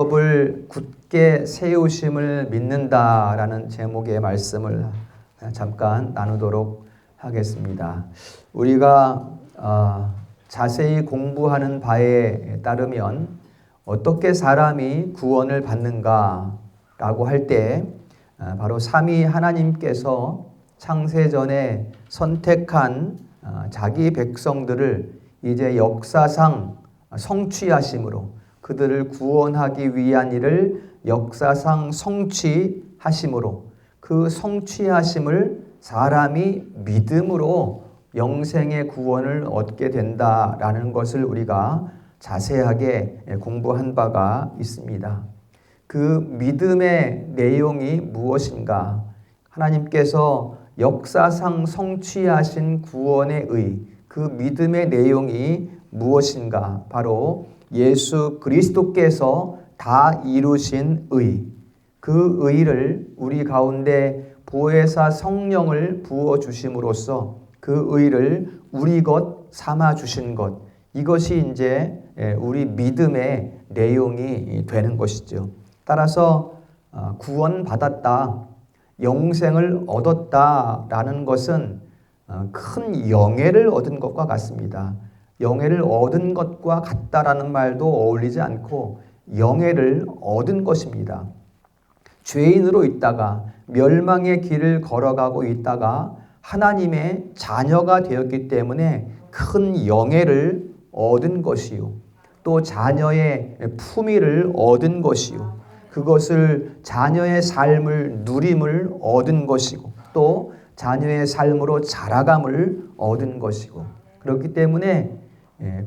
법을 굳게 세우심을 믿는다라는 제목의 말씀을 잠깐 나누도록 하겠습니다. 우리가 자세히 공부하는 바에 따르면 어떻게 사람이 구원을 받는가라고 할 때 바로 삼위 하나님께서 창세전에 선택한 자기 백성들을 이제 역사상 성취하심으로, 그들을 구원하기 위한 일을 역사상 성취하심으로, 그 성취하심을 사람이 믿음으로 영생의 구원을 얻게 된다라는 것을 우리가 자세하게 공부한 바가 있습니다. 그 믿음의 내용이 무엇인가? 하나님께서 역사상 성취하신 구원의 의, 그 믿음의 내용이 무엇인가? 바로 예수 그리스도께서 다 이루신 의, 그 의를 우리 가운데 보혜사 성령을 부어주심으로써 그 의를 우리 것 삼아 주신 것, 이것이 이제 우리 믿음의 내용이 되는 것이죠. 따라서 구원받았다, 영생을 얻었다라는 것은 큰 영예를 얻은 것과 같습니다. 영예를 얻은 것과 같다라는 말도 어울리지 않고 영예를 얻은 것입니다. 죄인으로 있다가 멸망의 길을 걸어가고 있다가 하나님의 자녀가 되었기 때문에 큰 영예를 얻은 것이요, 또 자녀의 품위를 얻은 것이요, 그것을 자녀의 삶을 누림을 얻은 것이고, 또 자녀의 삶으로 자라감을 얻은 것이고, 그렇기 때문에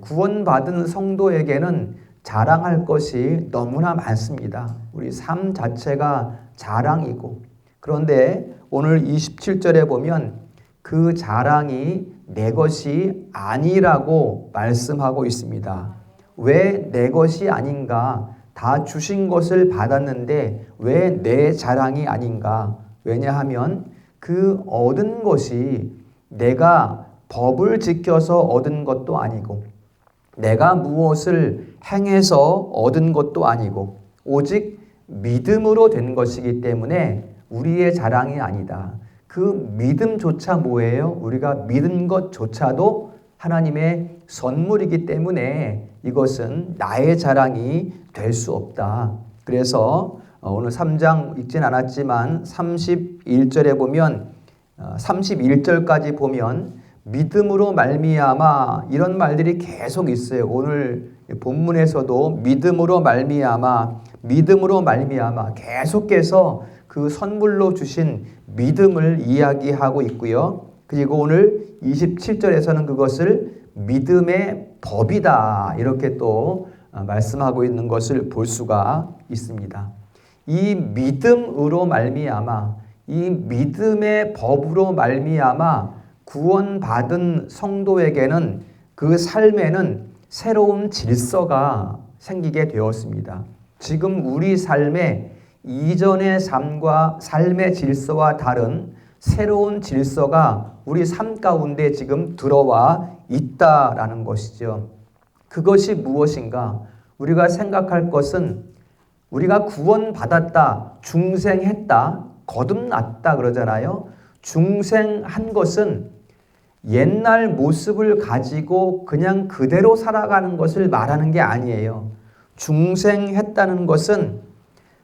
구원받은 성도에게는 자랑할 것이 너무나 많습니다. 우리 삶 자체가 자랑이고, 그런데 오늘 27절에 보면 그 자랑이 내 것이 아니라고 말씀하고 있습니다. 왜 내 것이 아닌가? 다 주신 것을 받았는데 왜 내 자랑이 아닌가? 왜냐하면 그 얻은 것이 내가 법을 지켜서 얻은 것도 아니고, 내가 무엇을 행해서 얻은 것도 아니고, 오직 믿음으로 된 것이기 때문에 우리의 자랑이 아니다. 그 믿음조차 뭐예요? 우리가 믿은 것조차도 하나님의 선물이기 때문에 이것은 나의 자랑이 될 수 없다. 그래서 오늘 3장 읽진 않았지만 31절에 보면 31절까지 보면 믿음으로 말미암아, 이런 말들이 계속 있어요. 오늘 본문에서도 믿음으로 말미암아, 믿음으로 말미암아 계속해서 그 선물로 주신 믿음을 이야기하고 있고요. 그리고 오늘 27절에서는 그것을 믿음의 법이다, 이렇게 또 말씀하고 있는 것을 볼 수가 있습니다. 이 믿음으로 말미암아, 이 믿음의 법으로 말미암아 구원받은 성도에게는 그 삶에는 새로운 질서가 생기게 되었습니다. 지금 우리 삶에 이전의 삶과 삶의 질서와 다른 새로운 질서가 우리 삶 가운데 지금 들어와 있다라는 것이죠. 그것이 무엇인가? 우리가 생각할 것은 우리가 구원받았다, 중생했다, 거듭났다 그러잖아요. 중생한 것은 옛날 모습을 가지고 그냥 그대로 살아가는 것을 말하는 게 아니에요. 중생했다는 것은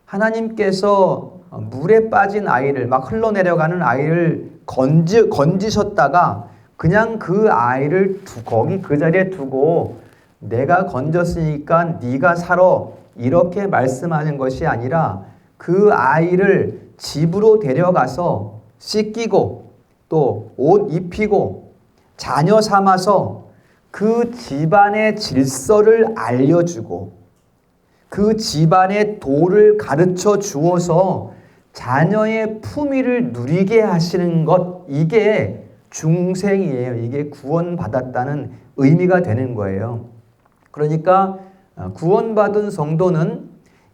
하나님께서 물에 빠진 아이를, 막 흘러내려가는 아이를 건지셨다가 그냥 그 아이를 거기 그 자리에 두고 내가 건졌으니까 네가 살아, 이렇게 말씀하는 것이 아니라 그 아이를 집으로 데려가서 씻기고 또 옷 입히고 자녀 삼아서 그 집안의 질서를 알려주고 그 집안의 도를 가르쳐 주어서 자녀의 품위를 누리게 하시는 것, 이게 중생이에요. 이게 구원받았다는 의미가 되는 거예요. 그러니까 구원받은 성도는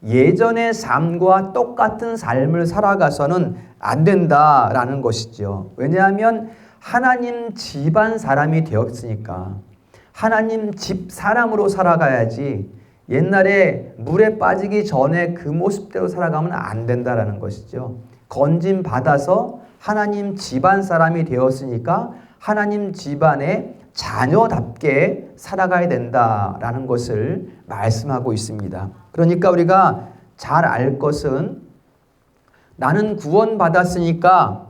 예전의 삶과 똑같은 삶을 살아가서는 안 된다라는 것이죠. 왜냐하면 하나님 집안 사람이 되었으니까 하나님 집 사람으로 살아가야지 옛날에 물에 빠지기 전에 그 모습대로 살아가면 안 된다라는 것이죠. 건짐 받아서 하나님 집안 사람이 되었으니까 하나님 집안의 자녀답게 살아가야 된다라는 것을 말씀하고 있습니다. 그러니까 우리가 잘 알 것은 나는 구원받았으니까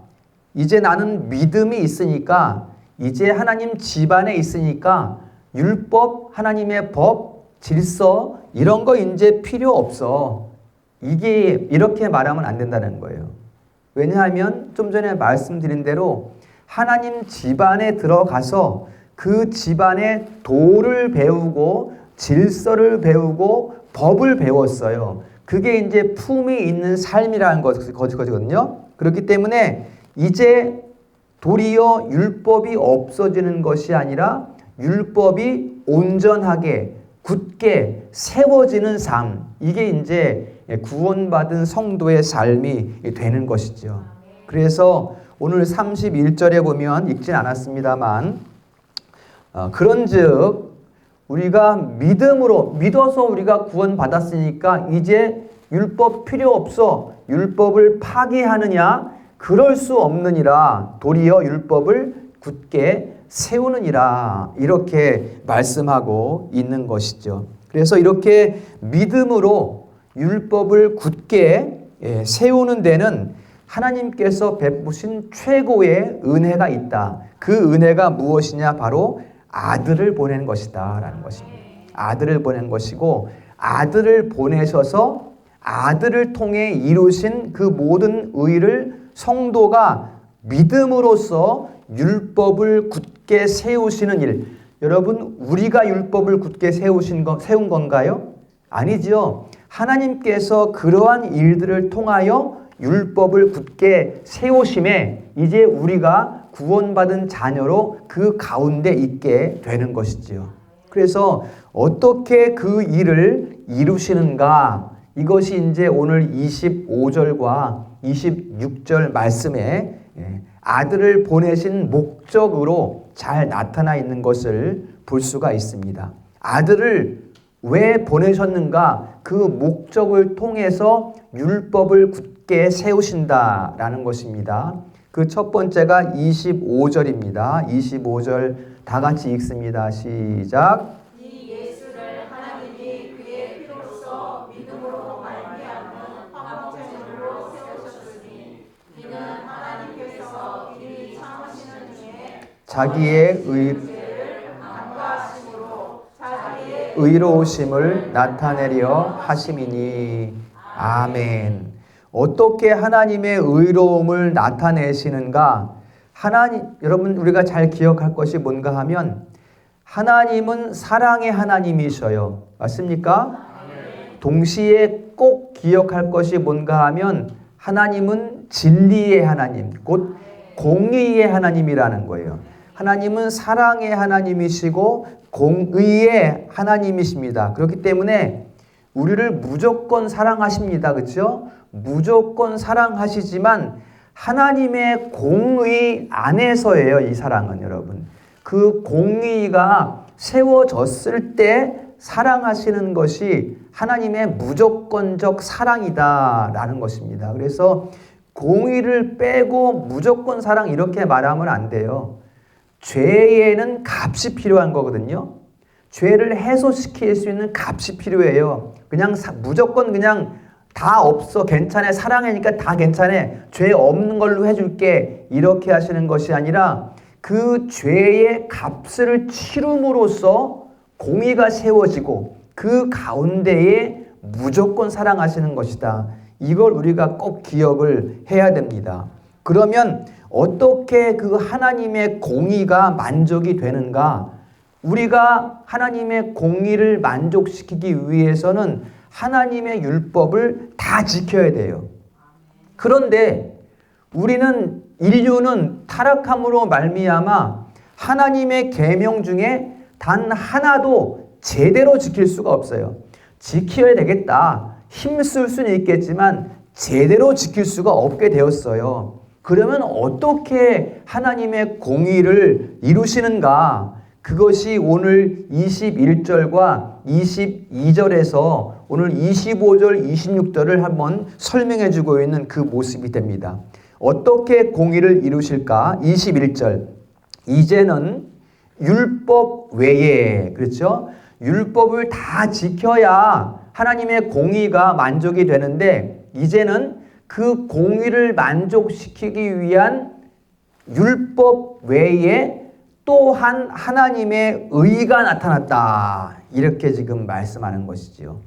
이제 나는 믿음이 있으니까 이제 하나님 집안에 있으니까 율법, 하나님의 법, 질서 이런 거 이제 필요 없어. 이게 이렇게 말하면 안 된다는 거예요. 왜냐하면 좀 전에 말씀드린 대로 하나님 집안에 들어가서 그 집안의 도를 배우고 질서를 배우고 법을 배웠어요. 그게 이제 품이 있는 삶이라는 거거든요. 그렇기 때문에 이제 도리어 율법이 없어지는 것이 아니라 율법이 온전하게 굳게 세워지는 삶, 이게 이제 구원받은 성도의 삶이 되는 것이죠. 그래서 오늘 31절에 보면 읽진 않았습니다만 그런즉 우리가 믿어서 우리가 구원받았으니까 이제 율법 필요 없어. 율법을 파기하느냐? 그럴 수 없느니라. 도리어 율법을 굳게 세우느니라. 이렇게 말씀하고 있는 것이죠. 그래서 이렇게 믿음으로 율법을 굳게 세우는 데는 하나님께서 베푸신 최고의 은혜가 있다. 그 은혜가 무엇이냐? 바로 아들을 보낸 것이다 라는 것입니다. 아들을 보낸 것이고 아들을 보내셔서 아들을 통해 이루신 그 모든 의를 성도가 믿음으로써 율법을 굳게 세우시는 일. 여러분, 우리가 율법을 굳게 세운 건가요? 아니죠. 하나님께서 그러한 일들을 통하여 율법을 굳게 세우심에 이제 우리가 구원받은 자녀로 그 가운데 있게 되는 것이지요. 그래서 어떻게 그 일을 이루시는가? 이것이 이제 오늘 25절과 26절 말씀에 아들을 보내신 목적으로 잘 나타나 있는 것을 볼 수가 있습니다. 아들을 왜 보내셨는가? 그 목적을 통해서 율법을 굳게 세우신다라는 것입니다. 그 첫 번째가 25절입니다. 25절 다 같이 읽습니다. 시작. 이 예수를 하나님이 그의 피로써 믿음으로 말미암은 화목제물로 세우셨으니 이는 하나님께서 이미 참으시는 중에 자기의 의로우심을 나타내려 하심이니. 아멘. 어떻게 하나님의 의로움을 나타내시는가? 여러분 우리가 잘 기억할 것이 뭔가 하면 하나님은 사랑의 하나님이셔요. 맞습니까? 동시에 꼭 기억할 것이 뭔가 하면 하나님은 진리의 하나님, 곧 공의의 하나님이라는 거예요. 하나님은 사랑의 하나님이시고 공의의 하나님이십니다. 그렇기 때문에 우리를 무조건 사랑하십니다. 그렇죠? 무조건 사랑하시지만 하나님의 공의 안에서예요. 이 사랑은 여러분. 그 공의가 세워졌을 때 사랑하시는 것이 하나님의 무조건적 사랑이다라는 것입니다. 그래서 공의를 빼고 무조건 사랑 이렇게 말하면 안 돼요. 죄에는 값이 필요한 거거든요. 죄를 해소시킬 수 있는 값이 필요해요. 그냥 무조건 그냥 다 없어, 괜찮아, 사랑하니까 다 괜찮아, 죄 없는 걸로 해줄게 이렇게 하시는 것이 아니라 그 죄의 값을 치름으로써 공의가 세워지고 그 가운데에 무조건 사랑하시는 것이다. 이걸 우리가 꼭 기억을 해야 됩니다. 그러면 어떻게 그 하나님의 공의가 만족이 되는가? 우리가 하나님의 공의를 만족시키기 위해서는 하나님의 율법을 다 지켜야 돼요. 그런데 인류는 타락함으로 말미암아 하나님의 계명 중에 단 하나도 제대로 지킬 수가 없어요. 지켜야 되겠다. 힘쓸 수는 있겠지만 제대로 지킬 수가 없게 되었어요. 그러면 어떻게 하나님의 공의를 이루시는가? 그것이 오늘 21절과 22절에서 오늘 25절, 26절을 한번 설명해 주고 있는 그 모습이 됩니다. 어떻게 공의를 이루실까? 21절. 이제는 율법 외에, 그렇죠? 율법을 다 지켜야 하나님의 공의가 만족이 되는데, 이제는 그 공의를 만족시키기 위한 율법 외에 또한 하나님의 의가 나타났다. 이렇게 지금 말씀하는 것이지요.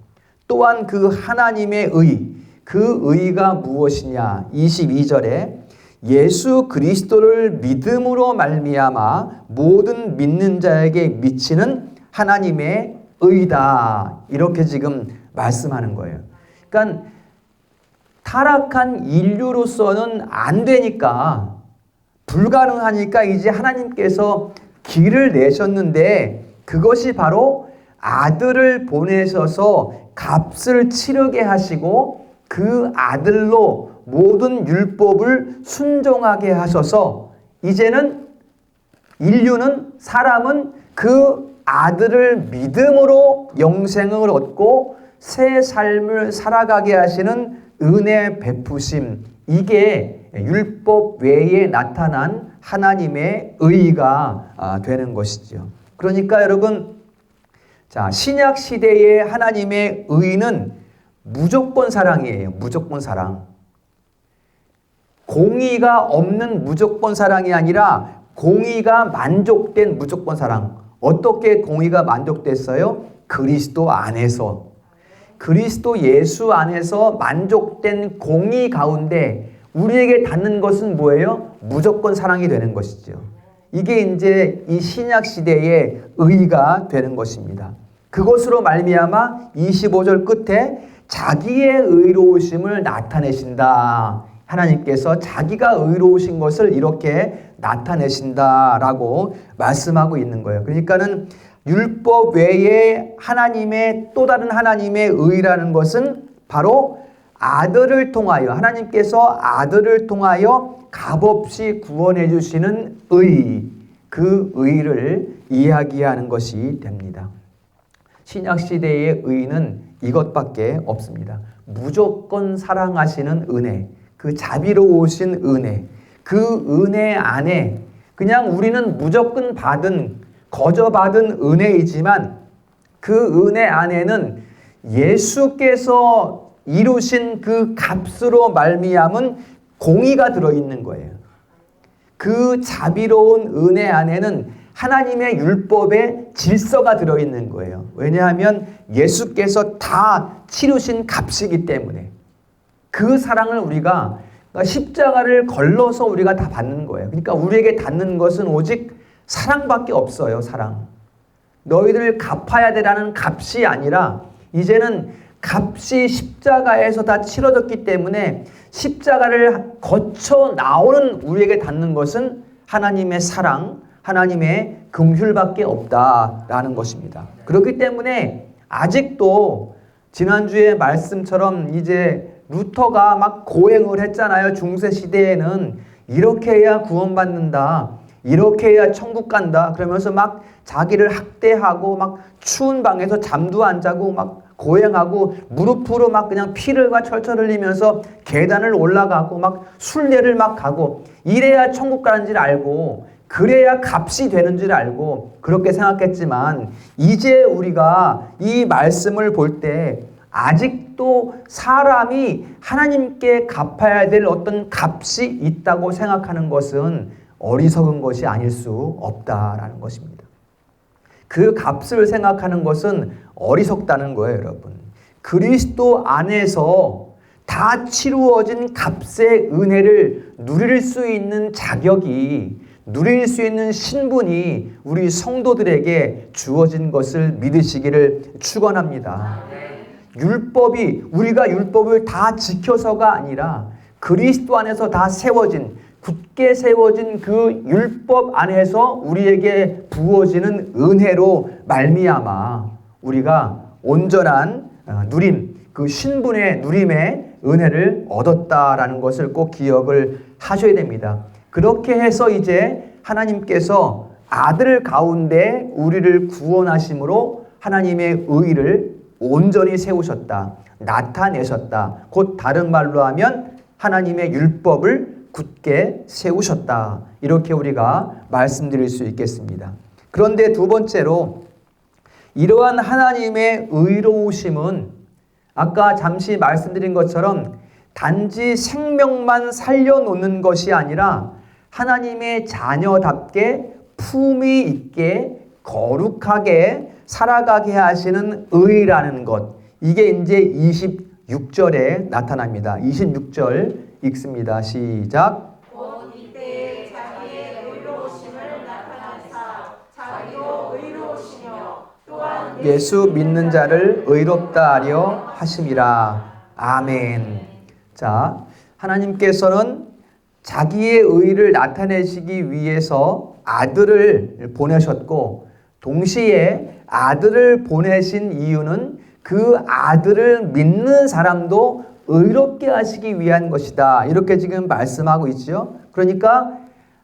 또한 그 하나님의 의, 그 의가 무엇이냐? 22절에 예수 그리스도를 믿음으로 말미암아 모든 믿는 자에게 미치는 하나님의 의다. 이렇게 지금 말씀하는 거예요. 그러니까 타락한 인류로서는 안 되니까, 불가능하니까 이제 하나님께서 길을 내셨는데, 그것이 바로 아들을 보내셔서 값을 치르게 하시고 그 아들로 모든 율법을 순종하게 하셔서 이제는 인류는, 사람은 그 아들을 믿음으로 영생을 얻고 새 삶을 살아가게 하시는 은혜 베푸심, 이게 율법 외에 나타난 하나님의 의가 되는 것이죠. 그러니까 여러분, 자, 신약 시대의 하나님의 의는 무조건 사랑이에요. 무조건 사랑. 공의가 없는 무조건 사랑이 아니라 공의가 만족된 무조건 사랑. 어떻게 공의가 만족됐어요? 그리스도 안에서. 그리스도 예수 안에서 만족된 공의 가운데 우리에게 닿는 것은 뭐예요? 무조건 사랑이 되는 것이죠. 이게 이제 이 신약 시대의 의가 되는 것입니다. 그것으로 말미암아 25절 끝에 자기의 의로우심을 나타내신다. 하나님께서 자기가 의로우신 것을 이렇게 나타내신다라고 말씀하고 있는 거예요. 그러니까는 율법 외에 하나님의 또 다른 하나님의 의라는 것은 바로 아들을 통하여, 하나님께서 아들을 통하여 값없이 구원해 주시는 의, 그 의를 이야기하는 것이 됩니다. 신약 시대의 의는 이것밖에 없습니다. 무조건 사랑하시는 은혜, 그 자비로우신 은혜, 그 은혜 안에 그냥 우리는 무조건 받은, 거저 받은 은혜이지만 그 은혜 안에는 예수께서 이루신 그 값으로 말미암은 공의가 들어있는 거예요. 그 자비로운 은혜 안에는 하나님의 율법의 질서가 들어있는 거예요. 왜냐하면 예수께서 다 치르신 값이기 때문에 그 사랑을 우리가, 십자가를 걸러서 우리가 다 받는 거예요. 그러니까 우리에게 닿는 것은 오직 사랑밖에 없어요. 사랑. 너희들 갚아야 되라는 값이 아니라 이제는 값이 십자가에서 다 치러졌기 때문에 십자가를 거쳐 나오는 우리에게 닿는 것은 하나님의 사랑, 하나님의 긍휼밖에 없다라는 것입니다. 그렇기 때문에 아직도 지난주의 말씀처럼 이제 루터가 막 고행을 했잖아요. 중세 시대에는 이렇게 해야 구원받는다, 이렇게 해야 천국 간다 그러면서 막 자기를 학대하고 막 추운 방에서 잠도 안 자고 막 고행하고 무릎으로 막 그냥 피를 철철 흘리면서 계단을 올라가고 막 순례를 막 가고, 이래야 천국 가는 줄 알고 그래야 값이 되는 줄 알고 그렇게 생각했지만, 이제 우리가 이 말씀을 볼 때 아직도 사람이 하나님께 갚아야 될 어떤 값이 있다고 생각하는 것은 어리석은 것이 아닐 수 없다라는 것입니다. 그 값을 생각하는 것은 어리석다는 거예요, 여러분. 그리스도 안에서 다 치루어진 값의 은혜를 누릴 수 있는 자격이, 누릴 수 있는 신분이 우리 성도들에게 주어진 것을 믿으시기를 축원합니다. 율법이, 우리가 율법을 다 지켜서가 아니라 그리스도 안에서 다 세워진, 굳게 세워진 그 율법 안에서 우리에게 부어지는 은혜로 말미암아 우리가 온전한 누림, 그 신분의 누림의 은혜를 얻었다라는 것을 꼭 기억을 하셔야 됩니다. 그렇게 해서 이제 하나님께서 아들 가운데 우리를 구원하심으로 하나님의 의를 온전히 세우셨다. 나타내셨다. 곧 다른 말로 하면 하나님의 율법을 굳게 세우셨다. 이렇게 우리가 말씀드릴 수 있겠습니다. 그런데 두 번째로 이러한 하나님의 의로우심은 아까 잠시 말씀드린 것처럼 단지 생명만 살려놓는 것이 아니라 하나님의 자녀답게 품위 있게 거룩하게 살아가게 하시는 의라는 것. 이게 이제 26절에 나타납니다. 26절 읽습니다. 시작. 곧 이때에 자기의 의로우심을 나타내사 자기도 의로우시며 또한 예수 믿는 자를 의롭다 하려 하심이라. 아멘. 자, 하나님께서는 자기의 의를 나타내시기 위해서 아들을 보내셨고 동시에 아들을 보내신 이유는 그 아들을 믿는 사람도 의롭게 하시기 위한 것이다. 이렇게 지금 말씀하고 있죠. 그러니까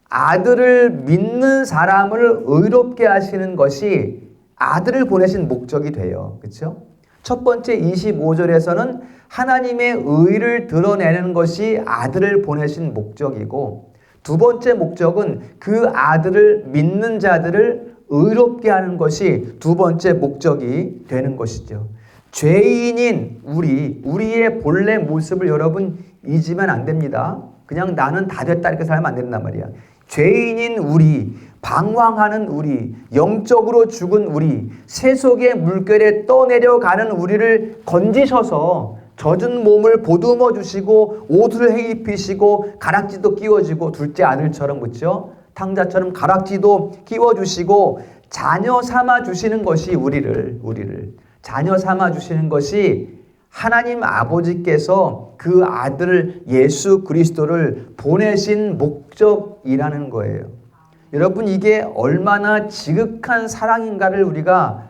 아들을 믿는 사람을 의롭게 하시는 것이 아들을 보내신 목적이 돼요. 그렇죠? 첫 번째 25절에서는 하나님의 의를 드러내는 것이 아들을 보내신 목적이고 두 번째 목적은 그 아들을 믿는 자들을 의롭게 하는 것이 두 번째 목적이 되는 것이죠. 죄인인 우리의 본래 모습을 여러분 잊으면 안 됩니다. 그냥 나는 다 됐다 이렇게 살면 안 된단 말이야. 죄인인 우리, 방황하는 우리, 영적으로 죽은 우리, 세속의 물결에 떠내려가는 우리를 건지셔서 젖은 몸을 보듬어 주시고 옷을 해 입히시고 가락지도 끼워주고 둘째 아들처럼 그렇죠? 탕자처럼 가락지도 끼워주시고 자녀 삼아 주시는 것이 우리를 자녀 삼아 주시는 것이 하나님 아버지께서 그 아들 예수 그리스도를 보내신 목적이라는 거예요. 여러분 이게 얼마나 지극한 사랑인가를 우리가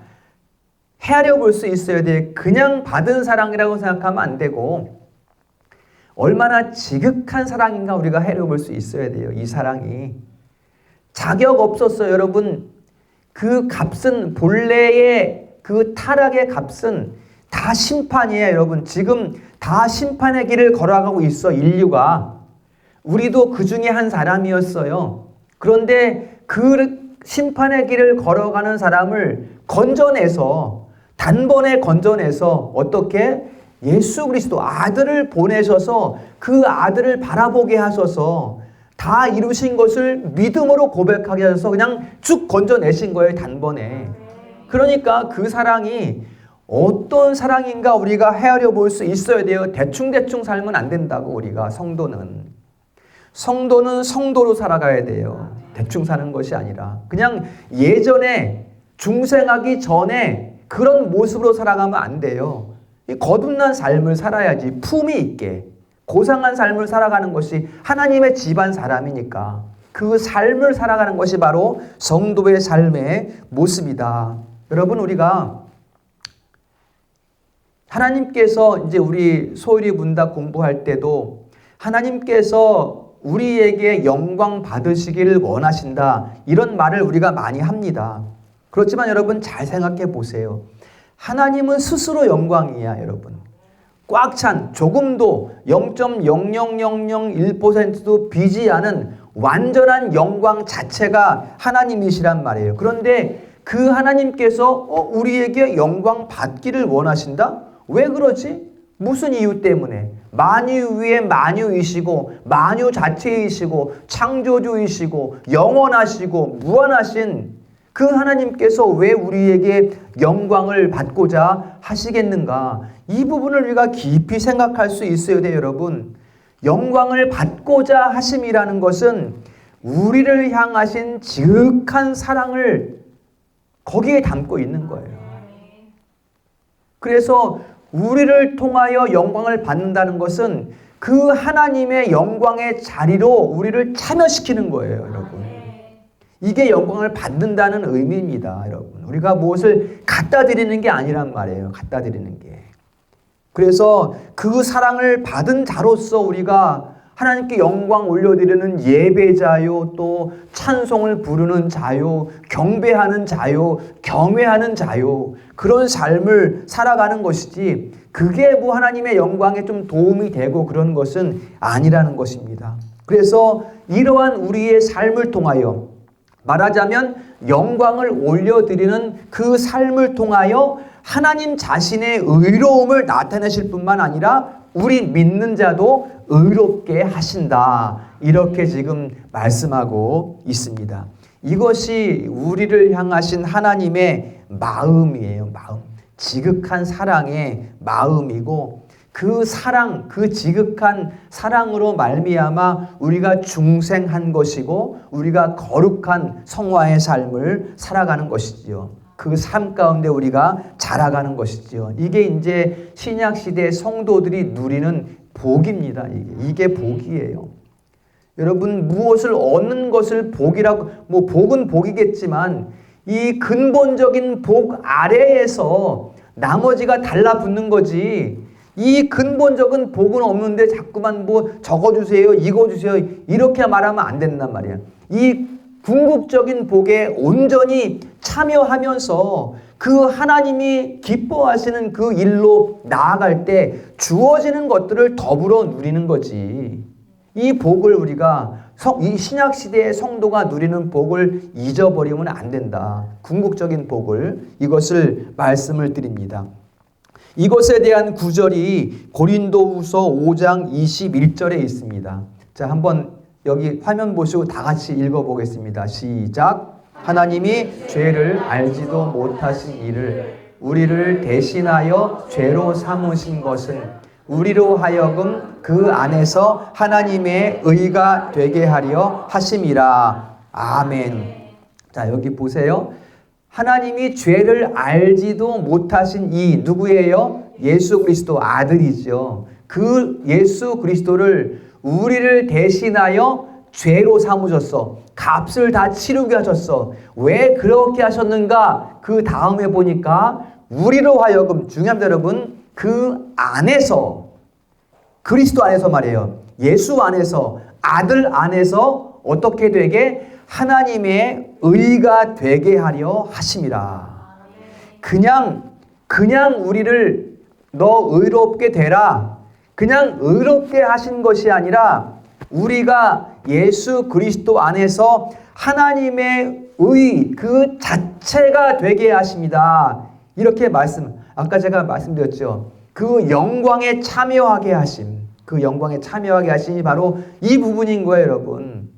헤아려 볼 수 있어야 돼요. 그냥 받은 사랑이라고 생각하면 안 되고 얼마나 지극한 사랑인가 우리가 헤아려 볼 수 있어야 돼요. 이 사랑이 자격 없었어요. 여러분 그 값은 본래의 그 타락의 값은 다 심판이에요. 여러분 지금 다 심판의 길을 걸어가고 있어 인류가. 우리도 그 중에 한 사람이었어요. 그런데 그 심판의 길을 걸어가는 사람을 건져내서 단번에 건져내서 어떻게 예수 그리스도 아들을 보내셔서 그 아들을 바라보게 하셔서 다 이루신 것을 믿음으로 고백하게 하셔서 그냥 쭉 건져내신 거예요. 단번에. 그러니까 그 사랑이 어떤 사랑인가 우리가 헤아려 볼 수 있어야 돼요. 대충대충 살면 안 된다고 우리가 성도는 성도로 살아가야 돼요. 대충 사는 것이 아니라 그냥 예전에 중생하기 전에 그런 모습으로 살아가면 안 돼요. 이 거듭난 삶을 살아야지 품위 있게 고상한 삶을 살아가는 것이 하나님의 집안 사람이니까 그 삶을 살아가는 것이 바로 성도의 삶의 모습이다. 여러분 우리가 하나님께서 이제 우리 소율이 문답 공부할 때도 하나님께서 우리에게 영광 받으시기를 원하신다. 이런 말을 우리가 많이 합니다. 그렇지만 여러분 잘 생각해 보세요. 하나님은 스스로 영광이야, 여러분. 꽉 찬 조금도 0.00001%도 비지 않은 완전한 영광 자체가 하나님이시란 말이에요. 그런데 그 하나님께서 우리에게 영광 받기를 원하신다? 왜 그러지? 무슨 이유 때문에? 만유 위에 만유이시고 만유 자체이시고 창조주이시고 영원하시고 무한하신 그 하나님께서 왜 우리에게 영광을 받고자 하시겠는가? 이 부분을 우리가 깊이 생각할 수 있어야 돼요, 여러분. 영광을 받고자 하심이라는 것은 우리를 향하신 지극한 사랑을 거기에 담고 있는 거예요. 그래서 우리를 통하여 영광을 받는다는 것은 그 하나님의 영광의 자리로 우리를 참여시키는 거예요, 여러분. 이게 영광을 받는다는 의미입니다, 여러분. 우리가 무엇을 갖다 드리는 게 아니란 말이에요. 갖다 드리는 게. 그래서 그 사랑을 받은 자로서 우리가 하나님께 영광 올려드리는 예배자요, 또 찬송을 부르는 자요, 경배하는 자요, 경외하는 자요, 그런 삶을 살아가는 것이지, 그게 뭐 하나님의 영광에 좀 도움이 되고 그런 것은 아니라는 것입니다. 그래서 이러한 우리의 삶을 통하여, 말하자면 영광을 올려드리는 그 삶을 통하여 하나님 자신의 의로움을 나타내실 뿐만 아니라 우리 믿는 자도 의롭게 하신다. 이렇게 지금 말씀하고 있습니다. 이것이 우리를 향하신 하나님의 마음이에요. 마음. 지극한 사랑의 마음이고, 그 사랑, 그 지극한 사랑으로 말미암아 우리가 중생한 것이고 우리가 거룩한 성화의 삶을 살아가는 것이지요. 그 삶 가운데 우리가 자라가는 것이지요. 이게 이제 신약 시대 성도들이 누리는 복입니다. 이게 복이에요. 여러분, 무엇을 얻는 것을 복이라고, 뭐 복은 복이겠지만 이 근본적인 복 아래에서 나머지가 달라붙는 거지, 이 근본적인 복은 없는데 자꾸만 뭐 적어주세요, 이거 주세요, 이렇게 말하면 안 된단 말이야. 이 궁극적인 복에 온전히 참여하면서 그 하나님이 기뻐하시는 그 일로 나아갈 때 주어지는 것들을 더불어 누리는 거지. 이 복을 우리가 이 신약 시대의 성도가 누리는 복을 잊어버리면 안 된다. 궁극적인 복을, 이것을 말씀을 드립니다. 이것에 대한 구절이 고린도후서 5장 21절에 있습니다. 자, 한번 여기 화면 보시고 다 같이 읽어보겠습니다. 시작. 하나님이 죄를 알지도 못하신 이를 우리를 대신하여 죄로 삼으신 것은 우리로 하여금 그 안에서 하나님의 의가 되게 하려 하심이라. 아멘. 자, 여기 보세요. 하나님이 죄를 알지도 못하신 이 누구예요? 예수 그리스도 아들이죠. 그 예수 그리스도를 우리를 대신하여 죄로 삼으셨어. 값을 다 치르게 하셨어. 왜 그렇게 하셨는가? 그 다음에 보니까 우리로 하여금, 중요합니다 여러분, 그 안에서, 그리스도 안에서 말이에요. 예수 안에서, 아들 안에서 어떻게 되게? 하나님의 의가 되게 하려 하심이라. 그냥 우리를 너 의롭게 되라, 그냥 의롭게 하신 것이 아니라 우리가 예수 그리스도 안에서 하나님의 의 그 자체가 되게 하십니다. 이렇게 아까 제가 말씀드렸죠. 그 영광에 참여하게 하심, 그 영광에 참여하게 하심이 바로 이 부분인 거예요, 여러분.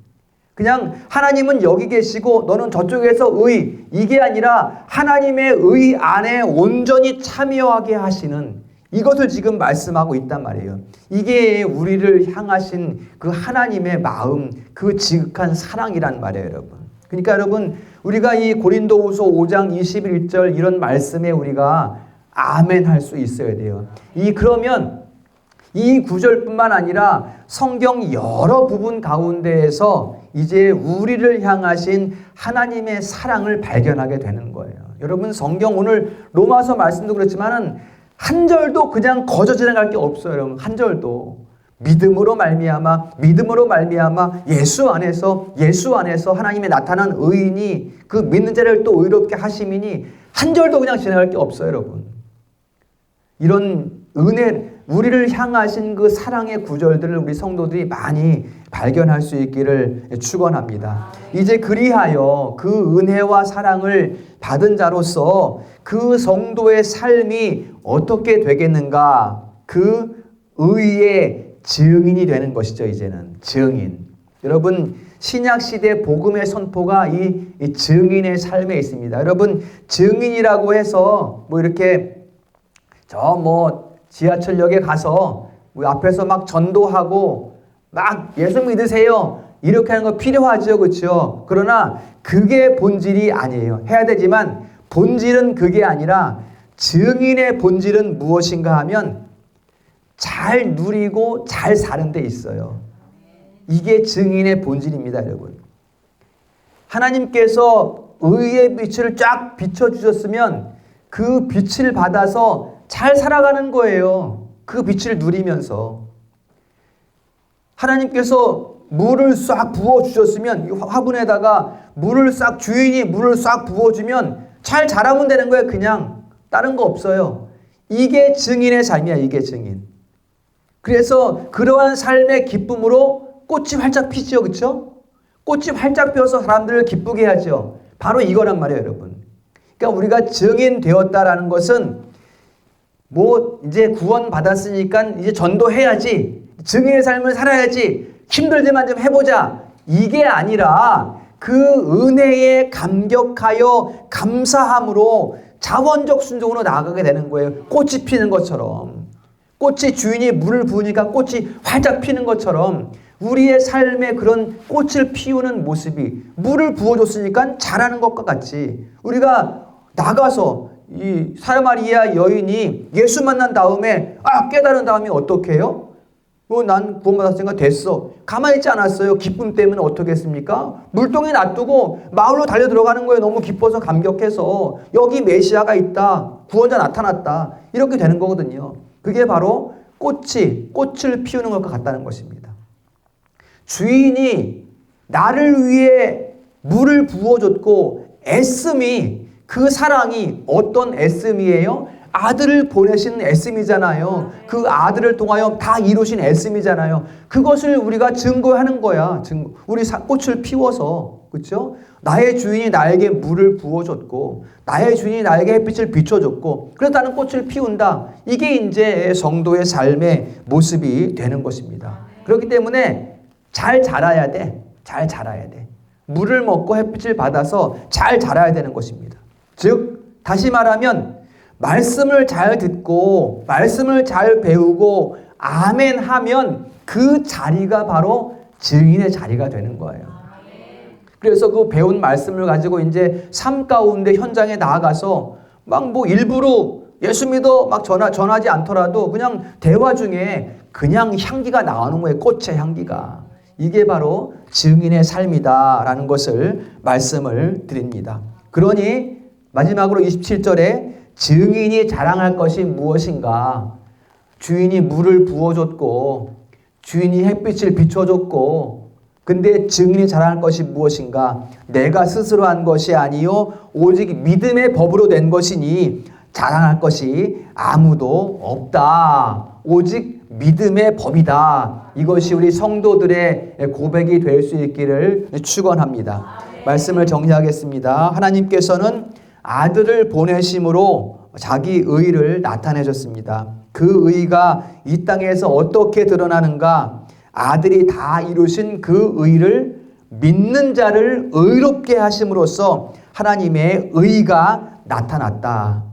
그냥 하나님은 여기 계시고 너는 저쪽에서 의, 이게 아니라 하나님의 의 안에 온전히 참여하게 하시는, 이것을 지금 말씀하고 있단 말이에요. 이게 우리를 향하신 그 하나님의 마음, 그 지극한 사랑이란 말이에요, 여러분. 그러니까 여러분, 우리가 이 고린도후서 5장 21절 이런 말씀에 우리가 아멘 할 수 있어야 돼요. 그러면 이 구절뿐만 아니라 성경 여러 부분 가운데에서 이제 우리를 향하신 하나님의 사랑을 발견하게 되는 거예요. 여러분, 성경 오늘 로마서 말씀도 그렇지만은 한 절도 그냥 거저 지나갈 게 없어요, 여러분. 한 절도 믿음으로 말미암아 예수 안에서 하나님의 나타난 의인이 그 믿는 자를 또 의롭게 하심이니 한 절도 그냥 지나갈 게 없어요, 여러분. 이런 은혜, 우리를 향하신 그 사랑의 구절들을 우리 성도들이 많이 발견할 수 있기를 축원합니다. 이제 그리하여 그 은혜와 사랑을 받은 자로서 그 성도의 삶이 어떻게 되겠는가? 그 의의 증인이 되는 것이죠. 이제는 증인. 여러분, 신약시대 복음의 선포가 이 증인의 삶에 있습니다. 여러분, 증인이라고 해서 뭐 이렇게 지하철역에 가서 앞에서 막 전도하고 막 예수 믿으세요, 이렇게 하는 거 필요하죠, 그렇죠? 그러나 그게 본질이 아니에요. 해야 되지만 본질은 그게 아니라, 증인의 본질은 무엇인가 하면 잘 누리고 잘 사는 데 있어요. 이게 증인의 본질입니다, 여러분. 하나님께서 의의 빛을 쫙 비춰주셨으면 그 빛을 받아서 잘 살아가는 거예요. 그 빛을 누리면서. 하나님께서 물을 싹 부어주셨으면 이 화분에다가 주인이 물을 싹 부어주면 잘 자라면 되는 거예요. 그냥 다른 거 없어요. 이게 증인의 삶이야. 이게 증인. 그래서 그러한 삶의 기쁨으로 꽃이 활짝 피죠. 그렇죠? 꽃이 활짝 피어서 사람들을 기쁘게 하죠. 바로 이거란 말이에요, 여러분. 그러니까 우리가 증인 되었다라는 것은 뭐 이제 구원 받았으니까 이제 전도해야지, 증인의 삶을 살아야지, 힘들지만 좀 해보자, 이게 아니라 그 은혜에 감격하여 감사함으로 자원적 순종으로 나아가게 되는 거예요. 꽃이 피는 것처럼, 꽃이 주인이 물을 부으니까 꽃이 활짝 피는 것처럼 우리의 삶에 그런 꽃을 피우는 모습이, 물을 부어줬으니까 자라는 것과 같이 우리가 나가서 이 사마리아 여인이 예수 만난 다음에 깨달은 다음에 어떻게 해요? 난 구원받았으니까 됐어. 가만히 있지 않았어요. 기쁨 때문에 어떻게 했습니까? 물동에 놔두고 마을로 달려 들어가는 거예요. 너무 기뻐서 감격해서 여기 메시아가 있다, 구원자 나타났다, 이렇게 되는 거거든요. 그게 바로 꽃을 피우는 것과 같다는 것입니다. 주인이 나를 위해 물을 부어줬고 애씀이, 그 사랑이 어떤 애씀이에요? 아들을 보내신 애씀이잖아요. 그 아들을 통하여 다 이루신 애씀이잖아요. 그것을 우리가 증거하는 거야. 우리 꽃을 피워서, 그렇죠? 나의 주인이 나에게 물을 부어줬고, 나의 주인이 나에게 햇빛을 비춰줬고, 그래서 나는 꽃을 피운다. 이게 이제 성도의 삶의 모습이 되는 것입니다. 그렇기 때문에 잘 자라야 돼. 잘 자라야 돼. 물을 먹고 햇빛을 받아서 잘 자라야 되는 것입니다. 즉, 다시 말하면 말씀을 잘 듣고 말씀을 잘 배우고 아멘 하면 그 자리가 바로 증인의 자리가 되는 거예요. 그래서 그 배운 말씀을 가지고 이제 삶 가운데 현장에 나아가서 막 뭐 일부러 예수 믿어 막 전하지 않더라도 그냥 대화 중에 그냥 향기가 나오는 거예요. 꽃의 향기가. 이게 바로 증인의 삶이다라는 것을 말씀을 드립니다. 그러니 마지막으로 27절에 증인이 자랑할 것이 무엇인가? 주인이 물을 부어줬고 주인이 햇빛을 비춰줬고, 근데 증인이 자랑할 것이 무엇인가? 내가 스스로 한 것이 아니요 오직 믿음의 법으로 된 것이니 자랑할 것이 아무도 없다. 오직 믿음의 법이다. 이것이 우리 성도들의 고백이 될 수 있기를 축원합니다. 말씀을 정리하겠습니다. 하나님께서는 아들을 보내심으로 자기 의를 나타내셨습니다. 그 의가 이 땅에서 어떻게 드러나는가? 아들이 다 이루신 그 의를 믿는 자를 의롭게 하심으로써 하나님의 의가 나타났다.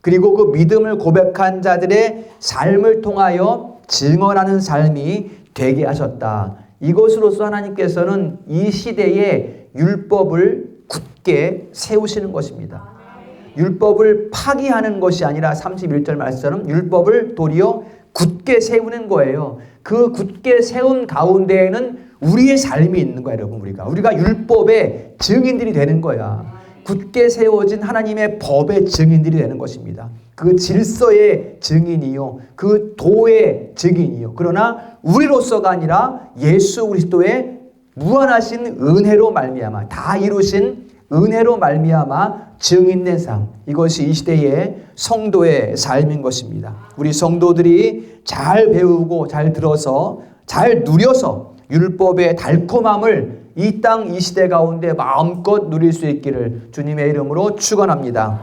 그리고 그 믿음을 고백한 자들의 삶을 통하여 증언하는 삶이 되게 하셨다. 이것으로서 하나님께서는 이 시대에 율법을 굳게 세우시는 것입니다. 율법을 파기하는 것이 아니라 31절 말씀처럼 율법을 도리어 굳게 세우는 거예요. 그 굳게 세운 가운데에는 우리의 삶이 있는 거예요, 여러분. 우리가 율법의 증인들이 되는 거야. 굳게 세워진 하나님의 법의 증인들이 되는 것입니다. 그 질서의 증인이요, 그 도의 증인이요. 그러나 우리로서가 아니라 예수 그리스도의 무한하신 은혜로 말미암아, 다 이루신 은혜로 말미암아 증인된 삶, 이것이 이 시대의 성도의 삶인 것입니다. 우리 성도들이 잘 배우고 잘 들어서 잘 누려서 율법의 달콤함을 이 땅 이 시대 가운데 마음껏 누릴 수 있기를 주님의 이름으로 축원합니다.